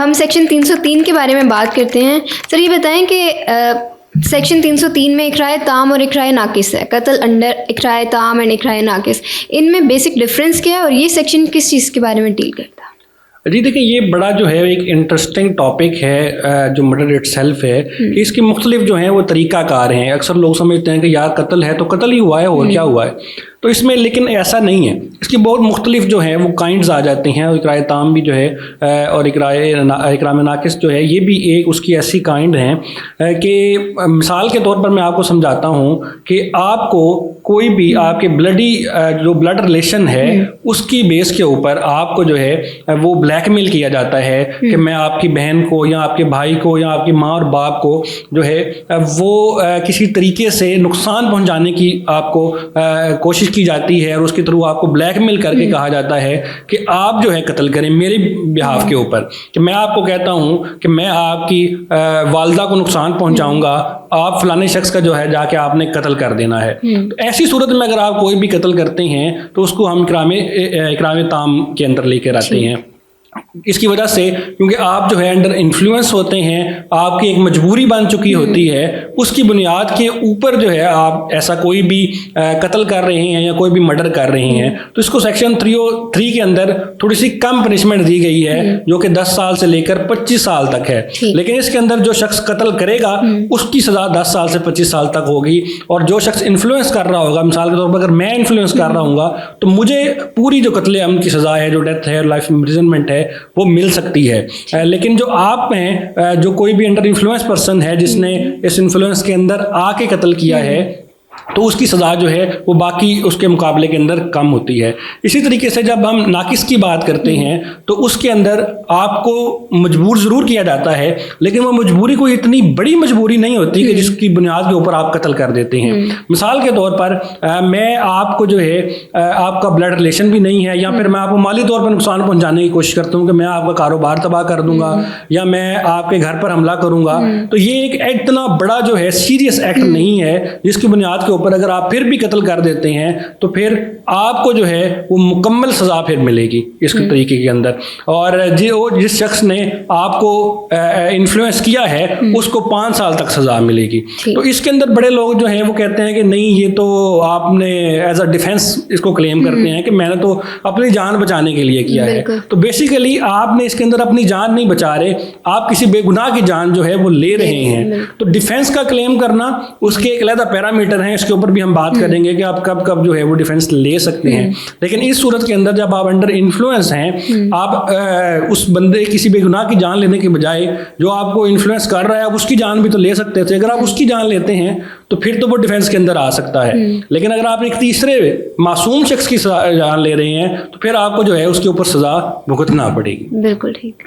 ہم سیکشن 303 کے بارے میں بات کرتے ہیں. سر یہ بتائیں کہ سیکشن 303 میں اقرائے تام اور اقرائے ناقص ہے. قتل انڈر اقرائے تام اینڈ اقرائے ناقص, ان میں بیسک ڈفرینس کیا ہے اور یہ سیکشن کس چیز کے بارے میں ڈیل کرتا ہے؟ جی دیکھیں, یہ بڑا جو ہے ایک انٹرسٹنگ ٹاپک ہے جو مرڈر اٹ سیلف ہے, کہ اس کی مختلف جو ہیں وہ طریقہ کار ہیں. اکثر لوگ سمجھتے ہیں کہ یار قتل ہے تو قتل ہی ہوا ہے اور کیا ہوا ہے, تو اس میں لیکن ایسا نہیں ہے. اس کی بہت مختلف جو ہیں وہ کائنڈز آ جاتے ہیں. اقرائے تام بھی جو ہے اور اقرام ناقص جو ہے یہ بھی ایک اس کی ایسی کائنڈ ہیں کہ مثال کے طور پر میں آپ کو سمجھاتا ہوں کہ آپ کو کوئی بھی آپ کے جو بلڈ ریلیشن ہے اس کی بیس کے اوپر آپ کو جو ہے وہ بلیک میل کیا جاتا ہے کہ میں آپ کی بہن کو یا آپ کے بھائی کو یا آپ کی ماں اور باپ کو جو ہے وہ کسی طریقے سے نقصان پہنچانے کی آپ کو کوشش کی جاتی ہے, اور اس کے تھرو آپ کو بلیک میل کر کے کہا جاتا ہے کہ آپ جو ہے قتل کریں میرے بہاف کے اوپر. کہ میں آپ کو کہتا ہوں کہ میں آپ کی والدہ کو نقصان پہنچاؤں گا, آپ فلانے شخص کا جو ہے جا کے آپ نے قتل کر دینا ہے. ایسی صورت میں اگر آپ کوئی بھی قتل کرتے ہیں تو اس کو ہم اقرام تام کے اندر لے کے آتے ہیں. اس کی وجہ سے کیونکہ آپ جو ہے انڈر انفلوئنس ہوتے ہیں, آپ کی ایک مجبوری بن چکی ہوتی ہے, اس کی بنیاد کے اوپر جو ہے آپ ایسا کوئی بھی قتل کر رہے ہیں یا کوئی بھی مرڈر کر رہے ہیں, تو اس کو سیکشن 303 کے اندر تھوڑی سی کم پنشمنٹ دی گئی ہے جو کہ 10 سال سے لے کر 25 سال تک ہے. لیکن اس کے اندر جو شخص قتل کرے گا اس کی سزا 10 سال سے 25 سال تک ہوگی, اور جو شخص انفلوئنس کر رہا ہوگا, مثال کے طور پر اگر میں انفلوئنس کر رہا ہوں گا تو مجھے پوری جو قتل عمد کی سزا ہے, جو ڈیتھ ہے, لائف امپریزنمنٹ ہے, وہ مل سکتی ہے. لیکن جو آپ ہیں جو کوئی بھی انڈر انفلوئنس پرسن ہے جس نے اس انفلوئنس کے اندر آ کے قتل کیا ہے, تو اس کی سزا جو ہے وہ باقی اس کے مقابلے کے اندر کم ہوتی ہے. اسی طریقے سے جب ہم ناقص کی بات کرتے ہیں تو اس کے اندر آپ کو مجبور ضرور کیا جاتا ہے, لیکن وہ مجبوری کوئی اتنی بڑی مجبوری نہیں ہوتی کہ جس کی بنیاد کے اوپر آپ قتل کر دیتے ہیں. مثال کے طور پر میں آپ کو جو ہے آپ کا بلڈ ریلیشن بھی نہیں ہے, یا پھر میں آپ کو مالی طور پر نقصان پہنچانے کی کوشش کرتا ہوں کہ میں آپ کا کاروبار تباہ کر دوں گا یا میں آپ کے گھر پر حملہ کروں گا, تو یہ ایک اتنا بڑا جو ہے سیریس ایکٹ نہیں ہے جس کی بنیاد کے اوپر اگر آپ پھر بھی قتل کر دیتے ہیں تو پھر آپ کو جو ہے وہ مکمل سزا پھر ملے گی اس کے طریقے کے اندر. اور جس شخص نے آپ کو انفلوئنس کیا ہے اس کو 5 سال تک سزا ملے گی. تو اس کے اندر بڑے لوگ جو ہیں وہ کہتے ہیں کہ نہیں, یہ تو آپ نے ایز اے ڈیفینس اس کو کلیم کرتے ہیں کہ میں نے تو اپنی جان بچانے کے لیے کیا ہے. تو بیسیکلی آپ نے اس کے اندر اپنی جان نہیں بچا رہے, آپ کسی بے گناہ کی جان جو ہے وہ لے رہے ہیں. تو ڈیفینس کا کلیم کرنا اس کے ایک علیحدہ پیرامیٹر ہیں, اس کے اوپر بھی ہم بات کریں گے کہ آپ کب جو ہے وہ ڈیفینس لے سکتے ہیں. لیکن اس صورت کے اندر جب آپ انڈر انفلوئنس ہیں, آپ اس بندے کسی بے گناہ کی جان لینے کے بجائے جو آپ کو انفلوئنس کر رہا ہے آپ اس کی جان بھی تو لے سکتے تھے. اگر آپ اس کی جان لیتے ہیں تو پھر تو وہ ڈیفینس کے اندر آ سکتا ہے. لیکن اگر آپ ایک تیسرے معصوم شخص کی جان لے رہے ہیں تو پھر آپ کو جو ہے اس کے اوپر سزا بھگتنا پڑے گی. بالکل ٹھیک.